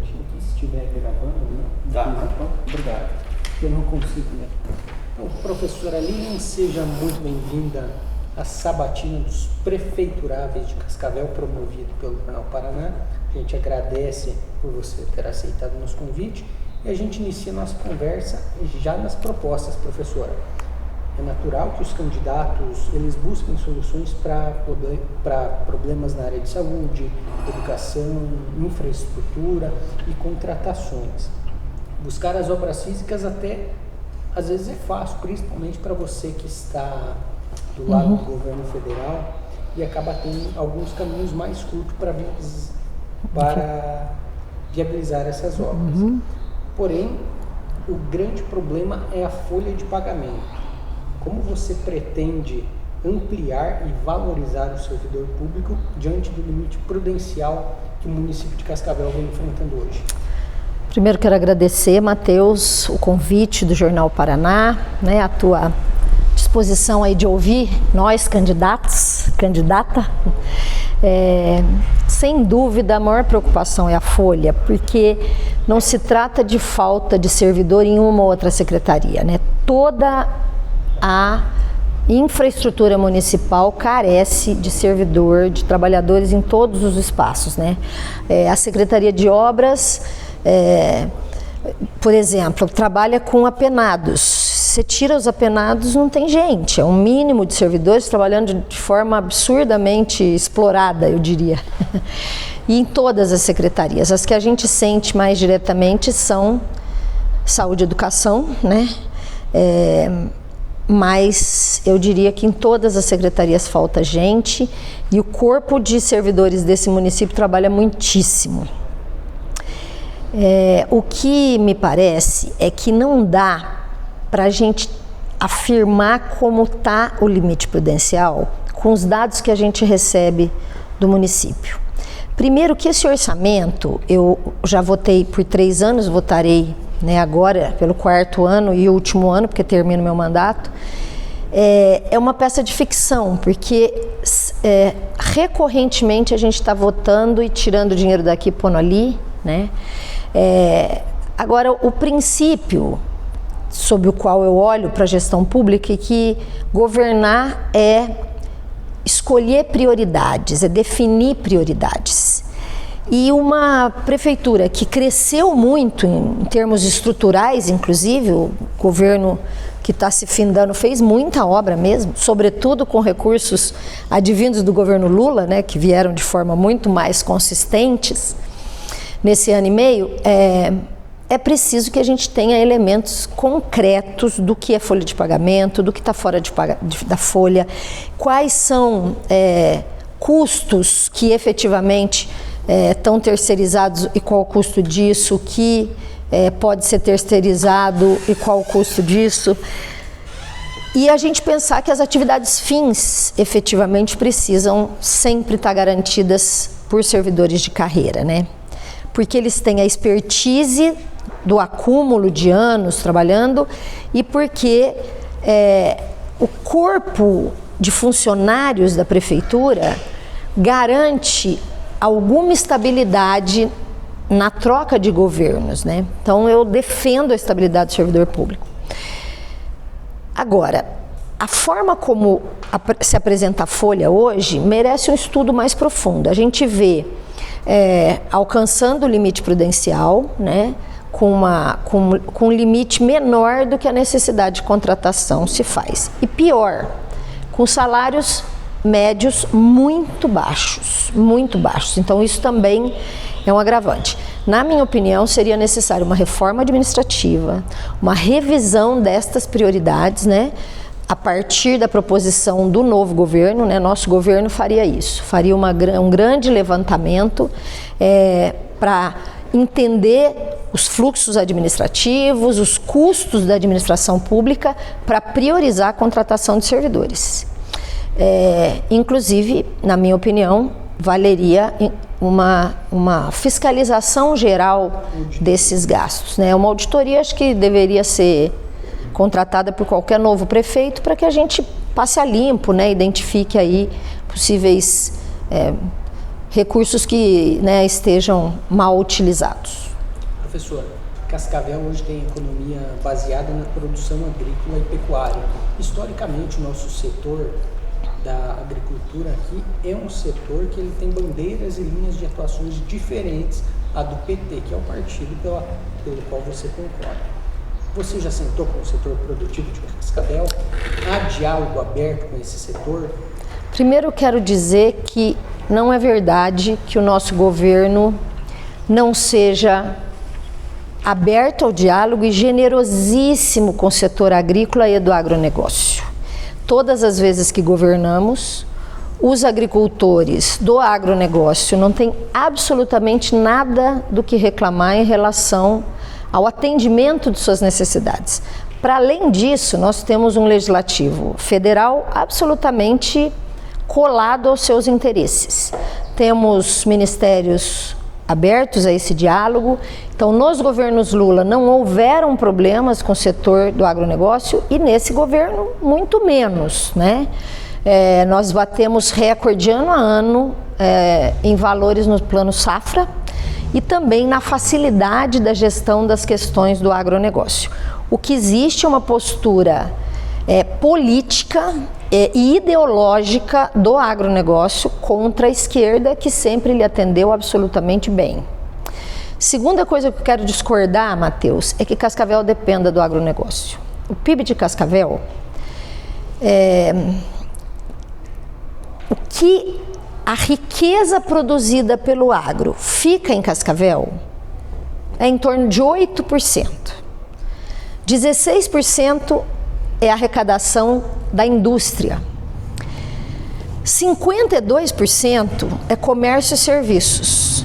minutinho aqui, se estiver gravando, né? Tá. Obrigado. Eu não consigo, né? Então, professora Lilian, seja muito bem-vinda à sabatina dos prefeituráveis de Cascavel, promovido pelo Jornal Paraná. A gente agradece por você ter aceitado o nosso convite e a gente inicia a nossa conversa já nas propostas, professora. É natural que os candidatos eles busquem soluções para problemas na área de saúde, educação, infraestrutura e contratações. Buscar as obras físicas até às vezes é fácil, principalmente para você que está do lado do governo federal e acaba tendo alguns caminhos mais curtos para viabilizar essas obras. Porém, o grande problema é a folha de pagamento. Como você pretende ampliar e valorizar o servidor público diante do limite prudencial que o município de Cascavel vem enfrentando hoje? Primeiro quero agradecer, Matheus, o convite do Jornal Paraná, né, a tua disposição aí de ouvir nós, candidata. Sem dúvida, a maior preocupação é a folha, porque não se trata de falta de servidor em uma ou outra secretaria, né? Toda a infraestrutura municipal carece de servidor, de trabalhadores em todos os espaços, né? A Secretaria de Obras, por exemplo, trabalha com apenados. Você tira os apenados, não tem gente. É um mínimo de servidores trabalhando de forma absurdamente explorada, eu diria. E em todas as secretarias. As que a gente sente mais diretamente são saúde e educação, né? Mas eu diria que em todas as secretarias falta gente e o corpo de servidores desse município trabalha muitíssimo. O que me parece é que não dá para a gente afirmar como está o limite prudencial com os dados que a gente recebe do município. Primeiro que esse orçamento, eu já votei por 3 anos, votarei, né, agora pelo 4º ano e último ano, porque termino meu mandato, é uma peça de ficção, porque recorrentemente a gente está votando e tirando dinheiro daqui e pondo ali, né? Agora, o princípio sob o qual eu olho para a gestão pública é que governar é escolher prioridades, é definir prioridades. E uma prefeitura que cresceu muito em termos estruturais, inclusive, o governo que está se findando fez muita obra mesmo, sobretudo com recursos advindos do governo Lula, né, que vieram de forma muito mais consistentes nesse ano e meio. É preciso que a gente tenha elementos concretos do que é folha de pagamento, do que está fora da folha, quais são custos que efetivamente estão terceirizados e qual o custo disso, que pode ser terceirizado e qual o custo disso. E a gente pensar que as atividades fins efetivamente precisam sempre estar garantidas por servidores de carreira, né? Porque eles têm a expertise do acúmulo de anos trabalhando e porque o corpo de funcionários da prefeitura garante alguma estabilidade na troca de governos, né? Então eu defendo a estabilidade do servidor público. Agora, a forma como se apresenta a folha hoje merece um estudo mais profundo. A gente vê alcançando o limite prudencial, né? Com um limite menor do que a necessidade de contratação se faz. E pior, com salários médios muito baixos. Então isso também é um agravante. Na minha opinião, seria necessário uma reforma administrativa, uma revisão destas prioridades, né? A partir da proposição do novo governo, né? Nosso governo faria isso, faria um grande levantamento para entender os fluxos administrativos, os custos da administração pública para priorizar a contratação de servidores. Inclusive, na minha opinião, valeria uma fiscalização geral desses gastos, né? Uma auditoria acho que deveria ser contratada por qualquer novo prefeito para que a gente passe a limpo, né? Identifique aí possíveis recursos que, né, estejam mal utilizados. Professor, Cascavel hoje tem economia baseada na produção agrícola e pecuária. Historicamente, o nosso setor da agricultura aqui é um setor que ele tem bandeiras e linhas de atuações diferentes a do PT, que é o partido pelo qual você concorda. Você já sentou com o setor produtivo de Cascavel? Há diálogo aberto com esse setor? Primeiro eu quero dizer que não é verdade que o nosso governo não seja aberto ao diálogo e generosíssimo com o setor agrícola e do agronegócio. Todas as vezes que governamos, os agricultores do agronegócio não têm absolutamente nada do que reclamar em relação ao atendimento de suas necessidades. Para além disso, nós temos um legislativo federal absolutamente colado aos seus interesses. Temos ministérios abertos a esse diálogo. Então, nos governos Lula não houveram problemas com o setor do agronegócio e nesse governo muito menos, né? Nós batemos recorde ano a ano em valores no plano safra e também na facilidade da gestão das questões do agronegócio. O que existe é uma postura política e ideológica do agronegócio contra a esquerda, que sempre lhe atendeu absolutamente bem. Segunda coisa que eu quero discordar, Matheus, é que Cascavel dependa do agronegócio. O PIB de Cascavel, a riqueza produzida pelo agro fica em Cascavel é em torno de 8%. 16% é a arrecadação da indústria. 52% é comércio e serviços.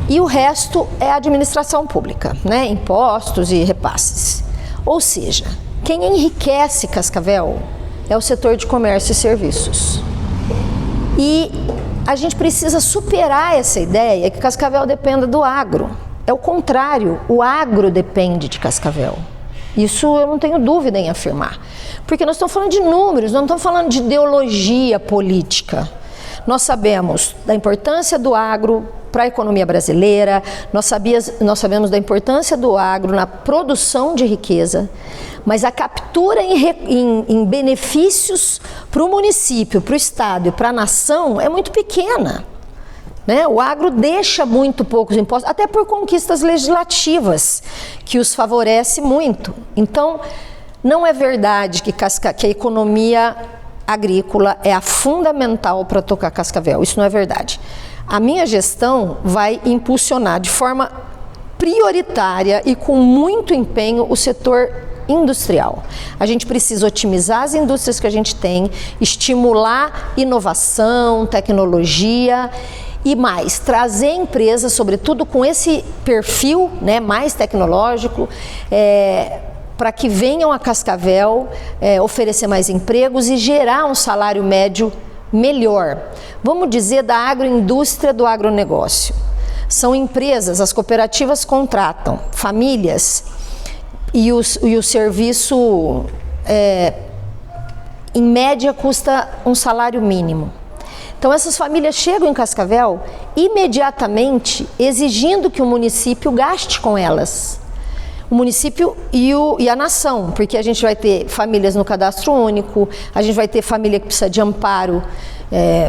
E o resto é administração pública, né? Impostos e repasses. Ou seja, quem enriquece Cascavel é o setor de comércio e serviços. E a gente precisa superar essa ideia que Cascavel dependa do agro. É o contrário, o agro depende de Cascavel. Isso eu não tenho dúvida em afirmar. Porque nós estamos falando de números, não estamos falando de ideologia política. Nós sabemos da importância do agro para a economia brasileira, nós sabemos da importância do agro na produção de riqueza, mas a captura em benefícios para o município, para o estado e para a nação é muito pequena. Né? O agro deixa muito poucos impostos, até por conquistas legislativas, que os favorece muito. Então, não é verdade que a economia agrícola é a fundamental para tocar Cascavel. Isso não é verdade. A minha gestão vai impulsionar de forma prioritária e com muito empenho o setor industrial. A gente precisa otimizar as indústrias que a gente tem, estimular inovação, tecnologia e mais, trazer empresas, sobretudo com esse perfil, né, mais tecnológico, para que venham a Cascavel oferecer mais empregos e gerar um salário médio melhor. Vamos dizer da agroindústria do agronegócio. São empresas, as cooperativas contratam famílias e o serviço, em média, custa um salário mínimo. Então, essas famílias chegam em Cascavel imediatamente exigindo que o município gaste com elas. O município e a nação, porque a gente vai ter famílias no cadastro único, a gente vai ter família que precisa de amparo,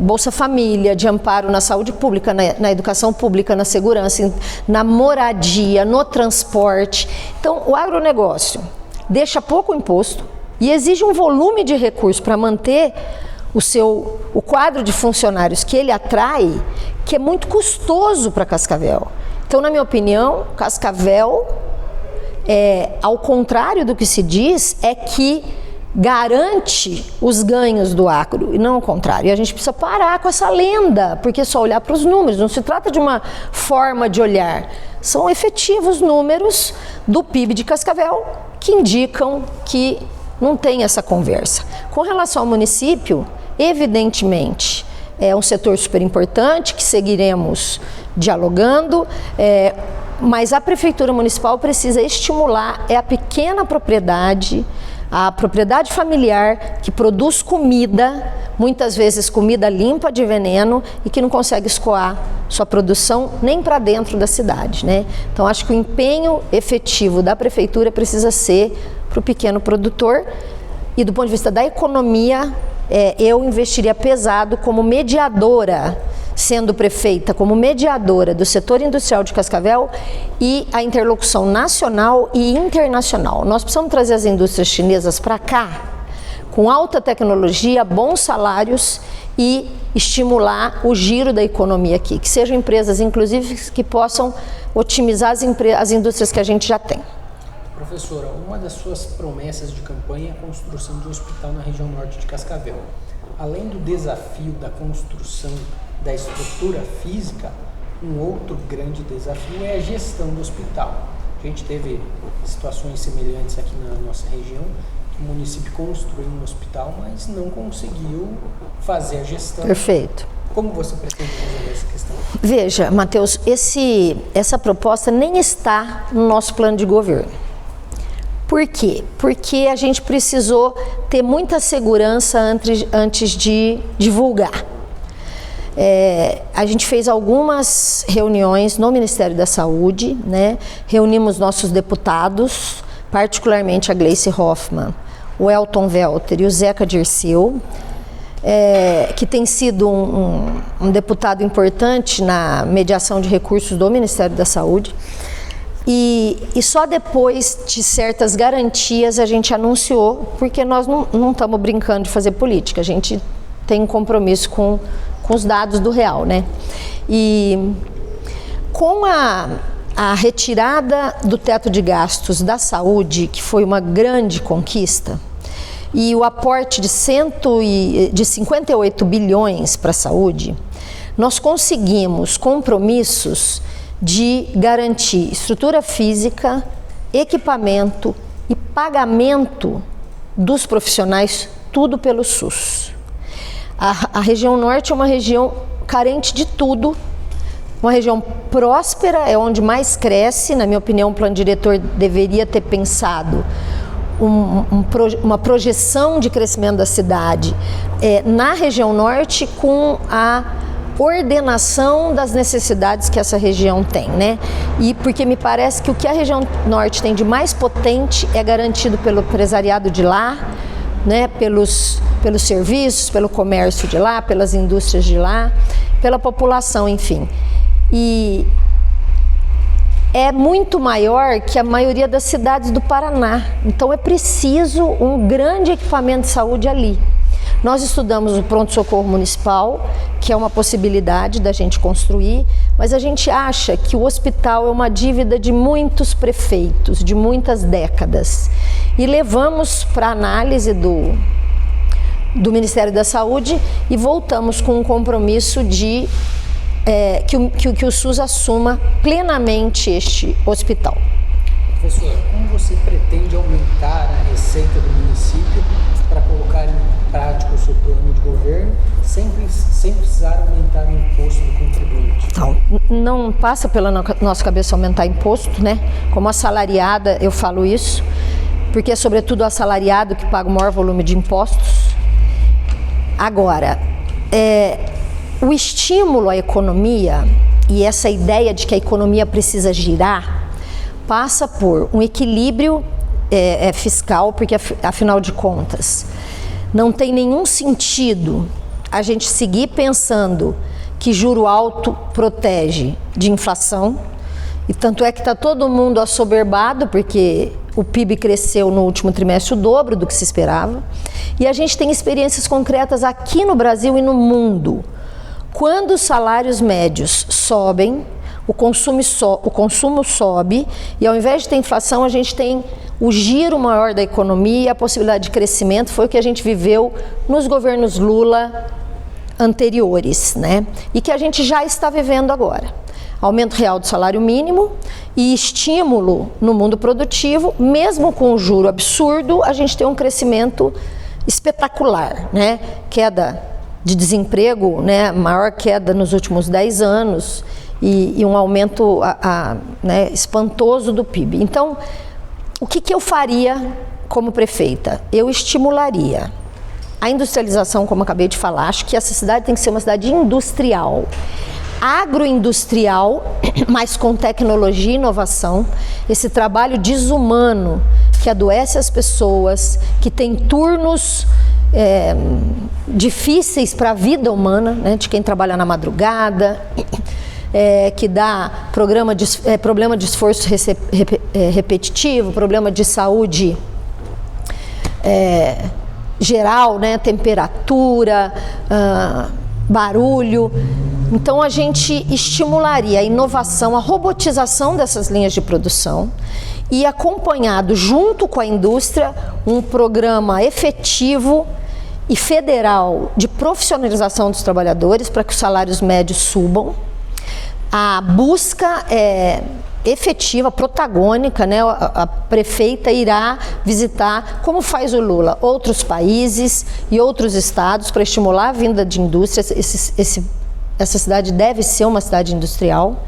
Bolsa Família, de amparo na saúde pública, na educação pública, na segurança, na moradia, no transporte. Então, o agronegócio deixa pouco imposto e exige um volume de recursos para manter o quadro de funcionários que ele atrai, que é muito custoso para Cascavel. Então, na minha opinião, Cascavel, ao contrário do que se diz, é que garante os ganhos do agro, e não o contrário. E a gente precisa parar com essa lenda, porque é só olhar para os números, não se trata de uma forma de olhar. São efetivos números do PIB de Cascavel que indicam que não tem essa conversa. Com relação ao município, evidentemente, é um setor super importante que seguiremos dialogando, mas a Prefeitura Municipal precisa estimular a pequena propriedade, A propriedade familiar que produz comida, muitas vezes comida limpa de veneno e que não consegue escoar sua produção nem para dentro da cidade, né? Então acho que o empenho efetivo da prefeitura precisa ser para o pequeno produtor e do ponto de vista da economia, eu investiria pesado como mediadora, sendo prefeita, como mediadora do setor industrial de Cascavel e a interlocução nacional e internacional. Nós precisamos trazer as indústrias chinesas para cá, com alta tecnologia, bons salários e estimular o giro da economia aqui, que sejam empresas, inclusive, que possam otimizar as indústrias que a gente já tem. Professora, uma das suas promessas de campanha é a construção de um hospital na região norte de Cascavel. Além do desafio da construção da estrutura física, um outro grande desafio é a gestão do hospital. A gente teve situações semelhantes aqui na nossa região, que o município construiu um hospital, mas não conseguiu fazer a gestão. Perfeito. Como você pretende resolver essa questão? Veja, Matheus, essa proposta nem está no nosso plano de governo. Por quê? Porque a gente precisou ter muita segurança antes de divulgar. A gente fez algumas reuniões no Ministério da Saúde, né? Reunimos nossos deputados, particularmente a Gleice Hoffmann, o Elton Welter e o Zeca Dirceu, que tem sido um deputado importante na mediação de recursos do Ministério da Saúde. E só depois de certas garantias a gente anunciou, porque nós não estamos brincando de fazer política, a gente tem um compromisso com os dados do real, né? E com a retirada do teto de gastos da saúde, que foi uma grande conquista, e o aporte de 58 bilhões para a saúde, nós conseguimos compromissos de garantir estrutura física, equipamento e pagamento dos profissionais, tudo pelo SUS. A região norte é uma região carente de tudo, uma região próspera, é onde mais cresce. Na minha opinião, o plano diretor deveria ter pensado uma projeção de crescimento da cidade na região norte com a ordenação das necessidades que essa região tem, né? E porque me parece que o que a região norte tem de mais potente é garantido pelo empresariado de lá, né? Pelos serviços, pelo comércio de lá, pelas indústrias de lá, pela população, enfim. E é muito maior que a maioria das cidades do Paraná. Então é preciso um grande equipamento de saúde ali. Nós estudamos o pronto-socorro municipal, que é uma possibilidade da gente construir, mas a gente acha que o hospital é uma dívida de muitos prefeitos, de muitas décadas. E levamos para análise do Ministério da Saúde e voltamos com um compromisso de que o SUS assuma plenamente este hospital. Professor, como você pretende aumentar a receita do município para colocar em prática o seu plano de governo sem precisar aumentar o imposto do contribuinte? Então, não passa pela nossa cabeça aumentar imposto, né? Como assalariada eu falo isso, porque é sobretudo o assalariado que paga o maior volume de impostos. Agora, o estímulo à economia e essa ideia de que a economia precisa girar passa por um equilíbrio fiscal, porque afinal de contas não tem nenhum sentido a gente seguir pensando que juro alto protege de inflação, e tanto é que está todo mundo assoberbado porque o PIB cresceu no último trimestre o dobro do que se esperava, e a gente tem experiências concretas aqui no Brasil e no mundo. Quando os salários médios sobem, o consumo sobe, e ao invés de ter inflação, a gente tem o giro maior da economia e a possibilidade de crescimento. Foi o que a gente viveu nos governos Lula anteriores, né? E que a gente já está vivendo agora. Aumento real do salário mínimo e estímulo no mundo produtivo, mesmo com o juro absurdo, a gente tem um crescimento espetacular, né? Queda de desemprego, né? Maior queda nos últimos 10 anos e um aumento né, espantoso do PIB. Então, o que eu faria como prefeita, eu estimularia a industrialização, como acabei de falar. Acho que essa cidade tem que ser uma cidade industrial, agroindustrial, mas com tecnologia e inovação. Esse trabalho desumano que adoece as pessoas, que tem turnos difíceis para a vida humana, né, de quem trabalha na madrugada, que dá problema de esforço repetitivo, problema de saúde geral, né, temperatura, barulho. Então a gente estimularia a inovação, a robotização dessas linhas de produção e acompanhado junto com a indústria um programa efetivo e federal de profissionalização dos trabalhadores para que os salários médios subam. A busca efetiva, protagônica, né? A prefeita irá visitar, como faz o Lula, outros países e outros estados para estimular a vinda de indústrias. Essa cidade deve ser uma cidade industrial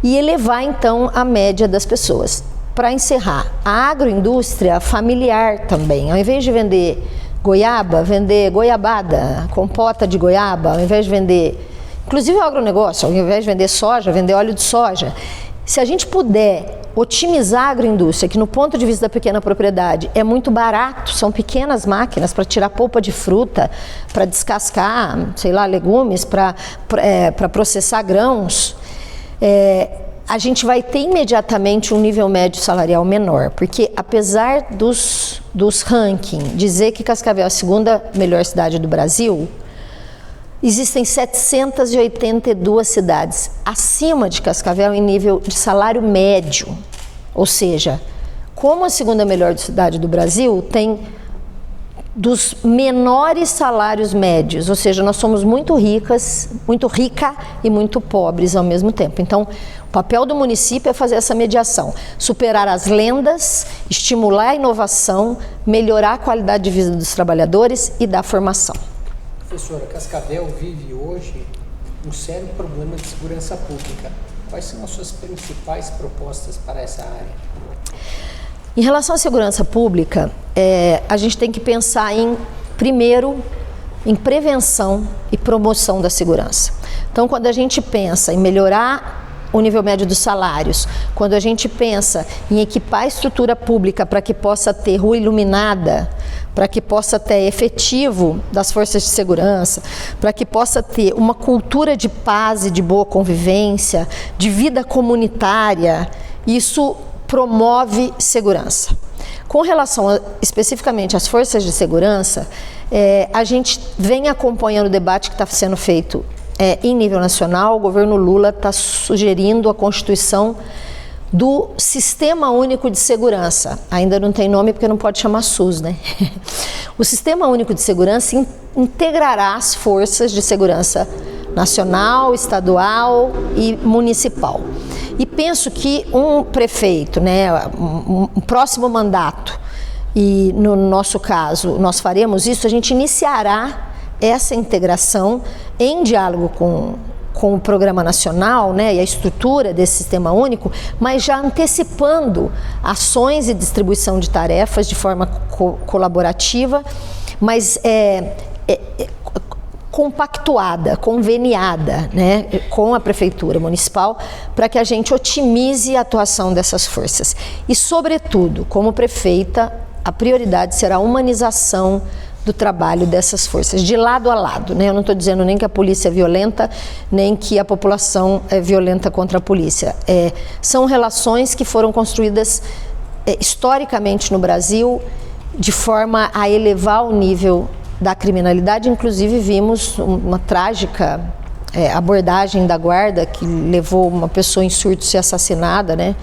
e elevar então a média das pessoas. Para encerrar, a agroindústria familiar também, ao invés de vender goiaba, vender goiabada, compota de goiaba, ao invés de vender, inclusive o agronegócio, ao invés de vender soja, vender óleo de soja. Se a gente puder otimizar a agroindústria, que no ponto de vista da pequena propriedade é muito barato, são pequenas máquinas para tirar polpa de fruta, para descascar, sei lá, legumes, para processar grãos, a gente vai ter imediatamente um nível médio salarial menor, porque apesar dos rankings dizer que Cascavel é a segunda melhor cidade do Brasil, existem 782 cidades acima de Cascavel em nível de salário médio. Ou seja, como a segunda melhor cidade do Brasil, tem dos menores salários médios. Ou seja, nós somos muito rica e muito pobres ao mesmo tempo. Então, o papel do município é fazer essa mediação, superar as lendas, estimular a inovação, melhorar a qualidade de vida dos trabalhadores e dar formação. Professora, Cascavel vive hoje um sério problema de segurança pública. Quais são as suas principais propostas para essa área? Em relação à segurança pública, a gente tem que pensar primeiro, em prevenção e promoção da segurança. Então, quando a gente pensa em melhorar o nível médio dos salários, quando a gente pensa em equipar a estrutura pública para que possa ter rua iluminada, para que possa ter efetivo das forças de segurança, para que possa ter uma cultura de paz e de boa convivência, de vida comunitária, isso promove segurança. Com relação especificamente às forças de segurança, a gente vem acompanhando o debate que está sendo feito em nível nacional. O governo Lula está sugerindo a constituição do Sistema Único de Segurança. Ainda não tem nome porque não pode chamar SUS, né? O Sistema Único de Segurança integrará as forças de segurança nacional, estadual e municipal. E penso que um prefeito, né, um próximo mandato, e no nosso caso nós faremos isso, a gente iniciará essa integração em diálogo com o Programa Nacional, né, e a estrutura desse Sistema Único, mas já antecipando ações e distribuição de tarefas de forma colaborativa, mas compactuada, conveniada, né, com a Prefeitura Municipal, para que a gente otimize a atuação dessas forças. E, sobretudo, como prefeita, a prioridade será a humanização do trabalho dessas forças, de lado a lado, né? Eu não estou dizendo nem que a polícia é violenta, nem que a população é violenta contra a polícia. São relações que foram construídas historicamente no Brasil de forma a elevar o nível da criminalidade. Inclusive vimos uma trágica abordagem da guarda que levou uma pessoa em surto a ser assassinada, né?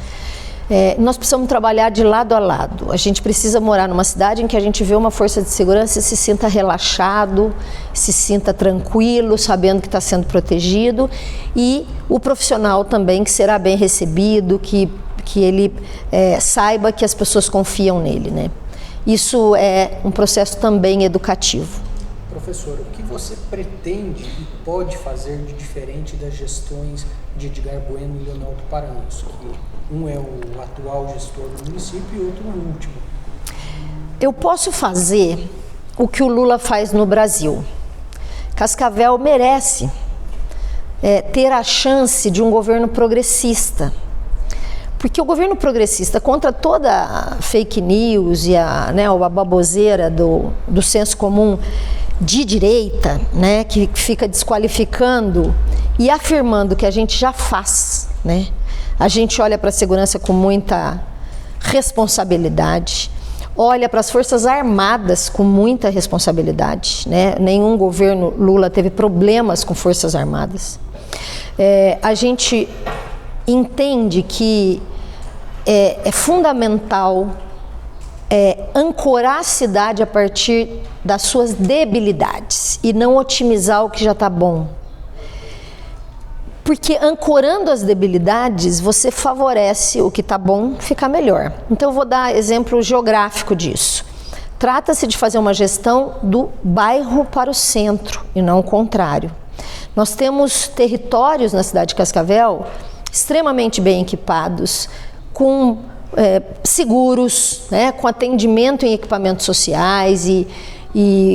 Nós precisamos trabalhar de lado a lado. A gente precisa morar numa cidade em que a gente vê uma força de segurança e se sinta relaxado, se sinta tranquilo, sabendo que está sendo protegido, e o profissional também que será bem recebido, que ele saiba que as pessoas confiam nele, né? Isso é um processo também educativo. Professor, o que você pretende e pode fazer de diferente das gestões de Edgar Bueno e Leonardo Paranhos? Um é o atual gestor do município e outro o último. eu posso fazer o que o Lula faz no Brasil. Cascavel merece ter a chance de um governo progressista. Porque o governo progressista, contra toda a fake news e a baboseira do senso comum de direita, né, que fica desqualificando e afirmando que a gente já faz, né? A gente olha para a segurança com muita responsabilidade, olha para as Forças Armadas com muita responsabilidade, né? Nenhum governo Lula teve problemas com Forças Armadas. A gente entende que é fundamental ancorar a cidade a partir das suas debilidades e não otimizar o que já está bom. Porque ancorando as debilidades, você favorece o que está bom ficar melhor. Então eu vou dar exemplo geográfico disso. Trata-se de fazer uma gestão do bairro para o centro e não o contrário. Nós temos territórios na cidade de Cascavel extremamente bem equipados, com seguros, né, com atendimento em equipamentos sociais e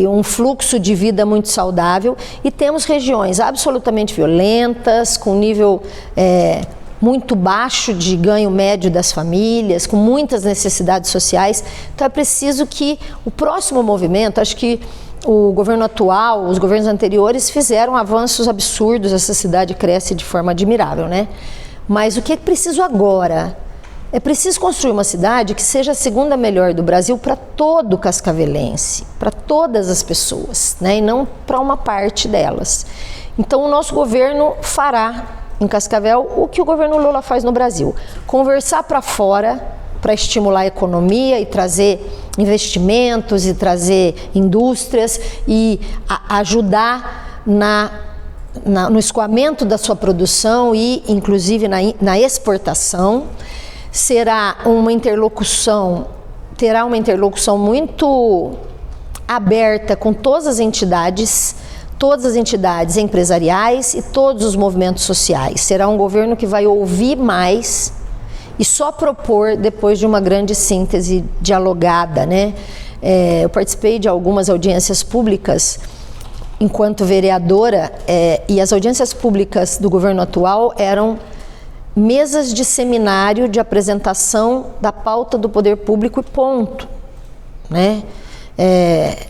um fluxo de vida muito saudável, e temos regiões absolutamente violentas, com nível muito baixo de ganho médio das famílias, com muitas necessidades sociais. Então é preciso que o próximo movimento, acho que o governo atual, os governos anteriores fizeram avanços absurdos, essa cidade cresce de forma admirável, né? Mas o que é preciso agora? É preciso construir uma cidade que seja a segunda melhor do Brasil para todo cascavelense, para todas as pessoas, né? E não para uma parte delas. Então o nosso governo fará em Cascavel o que o governo Lula faz no Brasil: conversar para fora para estimular a economia e trazer investimentos e trazer indústrias e ajudar no escoamento da sua produção e inclusive na exportação. Terá uma interlocução muito aberta com todas as entidades empresariais e todos os movimentos sociais. Será um governo que vai ouvir mais e só propor depois de uma grande síntese dialogada, né? Eu participei de algumas audiências públicas enquanto vereadora e as audiências públicas do governo atual eram mesas de seminário de apresentação da pauta do poder público e ponto, né?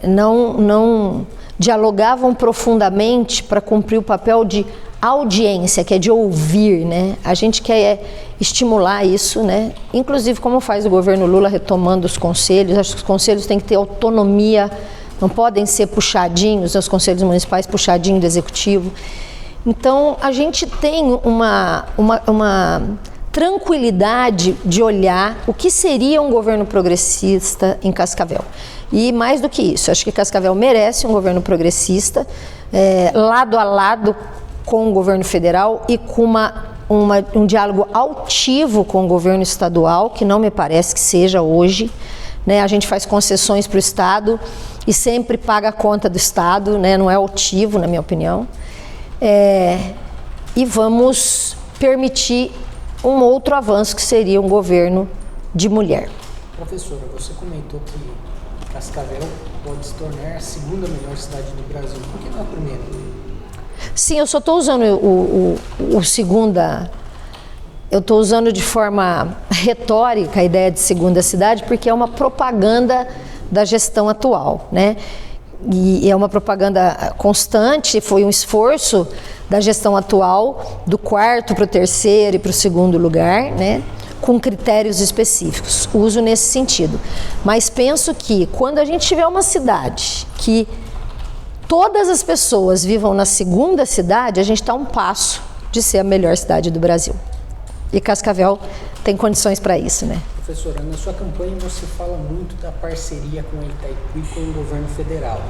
Não dialogavam profundamente para cumprir o papel de audiência, que é de ouvir, né? A gente quer estimular isso, né? Inclusive como faz o governo Lula retomando os conselhos. Acho que os conselhos têm que ter autonomia, não podem ser puxadinhos, os conselhos municipais puxadinhos do executivo. Então, a gente tem uma tranquilidade de olhar o que seria um governo progressista em Cascavel. E mais do que isso, acho que Cascavel merece um governo progressista, lado a lado com o governo federal e com um diálogo altivo com o governo estadual, que não me parece que seja hoje, né? A gente faz concessões para o Estado e sempre paga a conta do Estado, né? Não é altivo, na minha opinião. E vamos permitir um outro avanço, que seria um governo de mulher. Professora, você comentou que Cascavel pode se tornar a segunda melhor cidade do Brasil. Por que não a primeira? Sim, eu só estou usando o segunda. Eu estou usando de forma retórica a ideia de segunda cidade, porque é uma propaganda da gestão atual, né? E é uma propaganda constante, foi um esforço da gestão atual, do quarto para o terceiro e para o segundo lugar, né? Com critérios específicos, uso nesse sentido. Mas penso que quando a gente tiver uma cidade que todas as pessoas vivam na segunda cidade, a gente está a um passo de ser a melhor cidade do Brasil. E Cascavel tem condições para isso, né? Professora, na sua campanha você fala muito da parceria com a Itaipu e com o governo federal.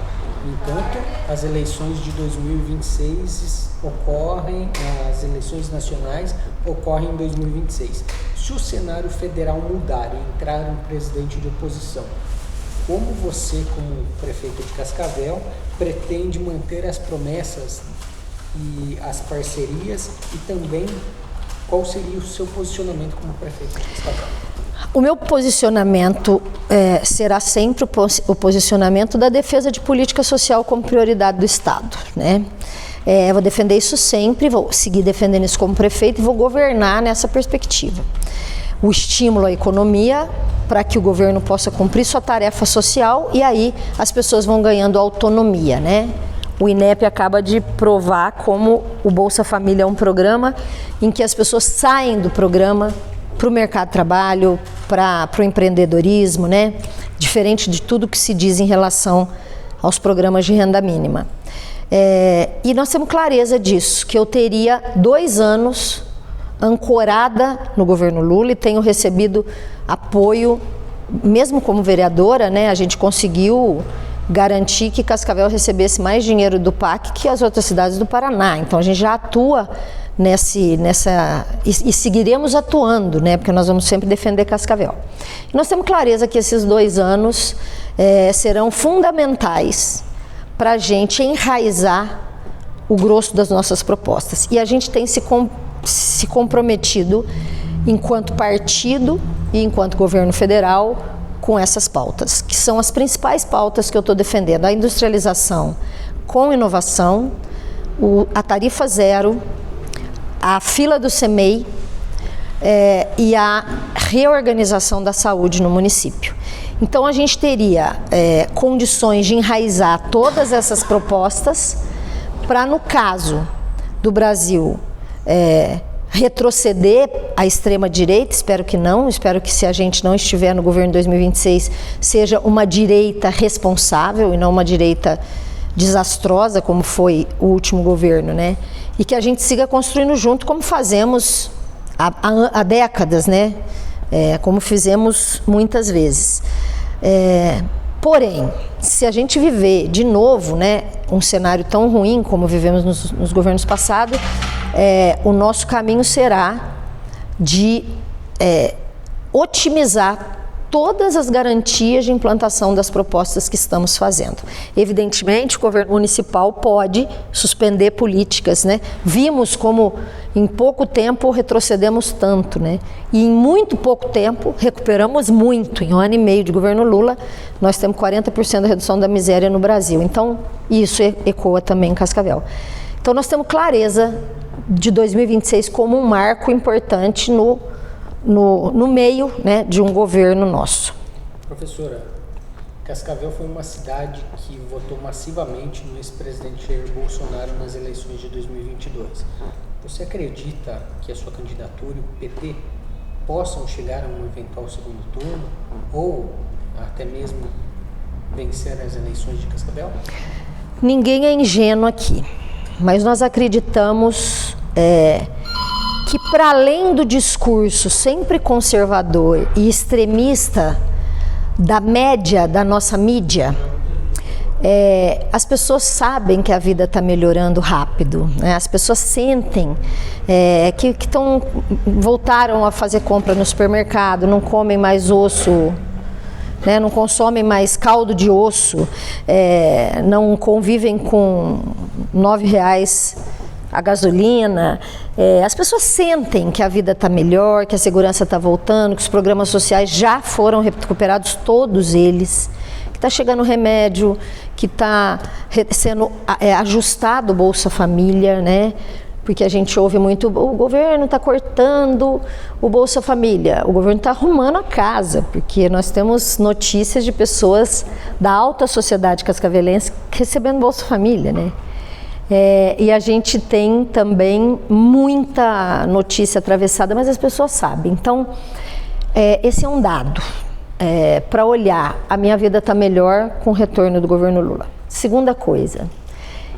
No entanto, as eleições de 2026 ocorrem, as eleições nacionais ocorrem em 2026. Se o cenário federal mudar e entrar um presidente de oposição, como você, como prefeito de Cascavel, pretende manter as promessas e as parcerias e também qual seria o seu posicionamento como prefeito de Cascavel? O meu posicionamento será sempre o posicionamento da defesa de política social como prioridade do Estado, né? Vou defender isso sempre, vou seguir defendendo isso como prefeito e vou governar nessa perspectiva. O estímulo à economia para que o governo possa cumprir sua tarefa social e aí as pessoas vão ganhando autonomia, né? O INEP acaba de provar como o Bolsa Família é um programa em que as pessoas saem do programa para o mercado de trabalho, para o empreendedorismo, né? Diferente de tudo que se diz em relação aos programas de renda mínima. E nós temos clareza disso, que eu teria 2 anos ancorada no governo Lula e tenho recebido apoio, mesmo como vereadora, né? A gente conseguiu garantir que Cascavel recebesse mais dinheiro do PAC que as outras cidades do Paraná. Então a gente já atua e seguiremos atuando, né? Porque nós vamos sempre defender Cascavel. E nós temos clareza que esses 2 anos serão fundamentais para a gente enraizar o grosso das nossas propostas. E a gente tem se comprometido, enquanto partido e enquanto governo federal, com essas pautas, que são as principais pautas que eu estou defendendo: a industrialização com inovação, a tarifa zero, a fila do CEMEI e a reorganização da saúde no município. Então a gente teria condições de enraizar todas essas propostas para, no caso do Brasil, retroceder à extrema-direita, espero que não, espero que se a gente não estiver no governo de 2026, seja uma direita responsável e não uma direita desastrosa, como foi o último governo, né? E que a gente siga construindo junto, como fazemos há décadas, né? Como fizemos muitas vezes. Porém, se a gente viver de novo, né, um cenário tão ruim como vivemos nos governos passados, o nosso caminho será de otimizar todas as garantias de implantação das propostas que estamos fazendo. Evidentemente, o governo municipal pode suspender políticas, né? Vimos como em pouco tempo retrocedemos tanto, né? E em muito pouco tempo recuperamos muito. Em 1 ano e meio de governo Lula, nós temos 40% da redução da miséria no Brasil. Então, isso ecoa também em Cascavel. Então, nós temos clareza de 2026 como um marco importante no meio, né, de um governo nosso. Professora, Cascavel foi uma cidade que votou massivamente no ex-presidente Jair Bolsonaro nas eleições de 2022. Você acredita que a sua candidatura e o PT possam chegar a um eventual segundo turno ou até mesmo vencer as eleições de Cascavel? Ninguém é ingênuo aqui, mas nós acreditamos que, para além do discurso sempre conservador e extremista da média da nossa mídia, as pessoas sabem que a vida está melhorando rápido, né? As pessoas sentem que voltaram a fazer compra no supermercado, não comem mais osso, né? Não consomem mais caldo de osso, não convivem com R$9 a gasolina. As pessoas sentem que a vida está melhor, que a segurança está voltando, que os programas sociais já foram recuperados, todos eles, que está chegando remédio, que está sendo ajustado o Bolsa Família, né? Porque a gente ouve muito, o governo está cortando o Bolsa Família, o governo está arrumando a casa, porque nós temos notícias de pessoas da alta sociedade cascavelense recebendo Bolsa Família, né? E a gente tem também muita notícia atravessada, mas as pessoas sabem. Então, esse é um dado para olhar. A minha vida está melhor com o retorno do governo Lula. Segunda coisa,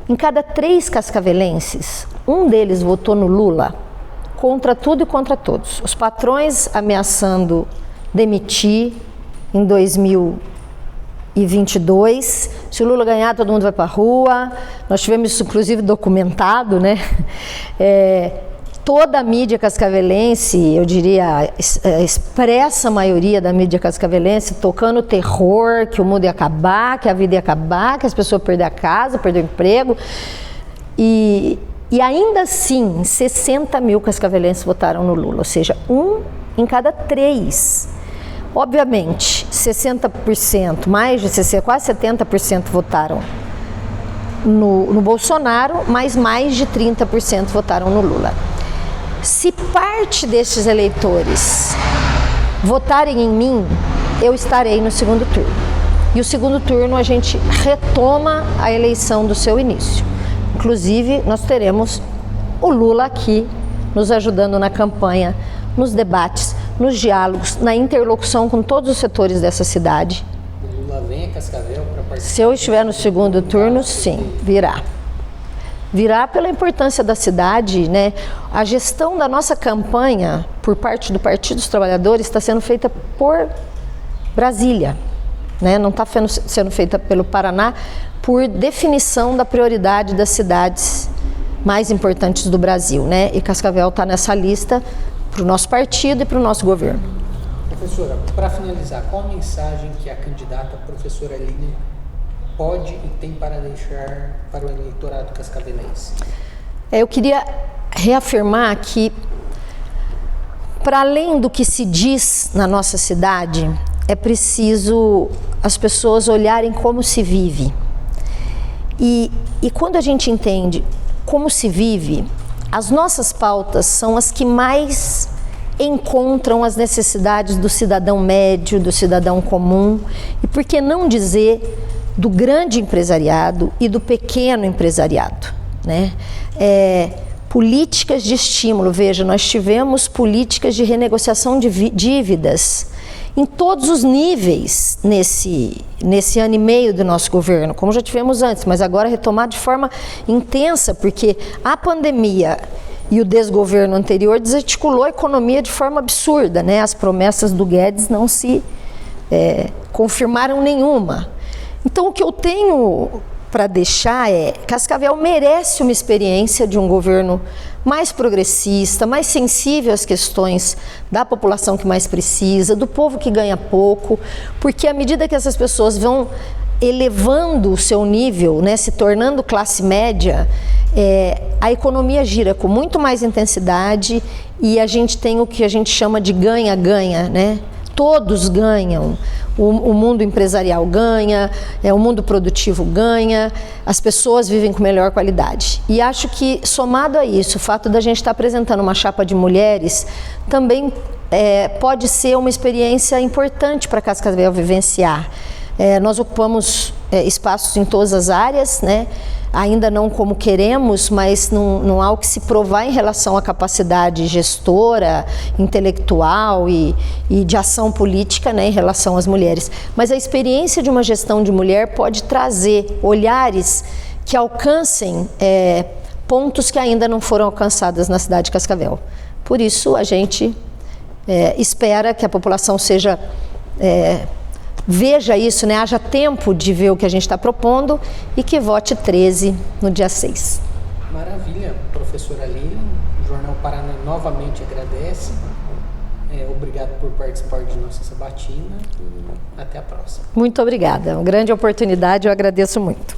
em cada 3 cascavelenses, um deles votou no Lula contra tudo e contra todos. Os patrões ameaçando demitir em 2022, se o Lula ganhar, todo mundo vai para a rua. Nós tivemos isso, inclusive, documentado, né? Toda a mídia cascavelense, eu diria, a expressa maioria da mídia cascavelense, tocando terror, que o mundo ia acabar, que a vida ia acabar, que as pessoas iam perder a casa, perder o emprego. E ainda assim, 60 mil cascavelenses votaram no Lula, ou seja, 1 em cada 3. Obviamente, 60%, mais de 60%, quase 70% votaram no Bolsonaro, mas mais de 30% votaram no Lula. Se parte desses eleitores votarem em mim, eu estarei no segundo turno. E o segundo turno a gente retoma a eleição do seu início. Inclusive, nós teremos o Lula aqui nos ajudando na campanha, nos debates, nos diálogos, na interlocução com todos os setores dessa cidade. O Lula vem a Cascavel para participar? Se eu estiver no segundo turno, sim, virá. Virá pela importância da cidade, né? A gestão da nossa campanha por parte do Partido dos Trabalhadores está sendo feita por Brasília, né? Não está sendo feita pelo Paraná, por definição da prioridade das cidades mais importantes do Brasil, né? E Cascavel está nessa lista para o nosso partido e para o nosso governo. Professora, para finalizar, qual a mensagem que a candidata professora Aline pode e tem para deixar para o eleitorado cascavelense? Eu queria reafirmar que, para além do que se diz na nossa cidade, é preciso as pessoas olharem como se vive. E quando a gente entende como se vive, as nossas pautas são as que mais encontram as necessidades do cidadão médio, do cidadão comum, e por que não dizer do grande empresariado e do pequeno empresariado, né? Políticas de estímulo, veja, nós tivemos políticas de renegociação de dívidas em todos os níveis nesse ano e meio do nosso governo, como já tivemos antes, mas agora retomar de forma intensa, porque a pandemia e o desgoverno anterior desarticulou a economia de forma absurda, né? As promessas do Guedes não se confirmaram nenhuma. Então, o que eu tenho para deixar Cascavel merece uma experiência de um governo mais progressista, mais sensível às questões da população que mais precisa, do povo que ganha pouco, porque à medida que essas pessoas vão elevando o seu nível, né, se tornando classe média, a economia gira com muito mais intensidade e a gente tem o que a gente chama de ganha-ganha, né? Todos ganham. O mundo empresarial ganha, o mundo produtivo ganha, as pessoas vivem com melhor qualidade. E acho que, somado a isso, o fato da gente estar apresentando uma chapa de mulheres também pode ser uma experiência importante para Cascavel vivenciar. Nós ocupamos espaços em todas as áreas, né? Ainda não como queremos, mas não há o que se provar em relação à capacidade gestora, intelectual e de ação política, né, em relação às mulheres. Mas a experiência de uma gestão de mulher pode trazer olhares que alcancem pontos que ainda não foram alcançados na cidade de Cascavel. Por isso, a gente espera que a população veja isso, né? Haja tempo de ver o que a gente está propondo e que vote 13 no dia 6. Maravilha, professora Aline. O Jornal Paraná novamente agradece. Obrigado por participar de nossa sabatina e até a próxima. Muito obrigada. Uma grande oportunidade, eu agradeço muito.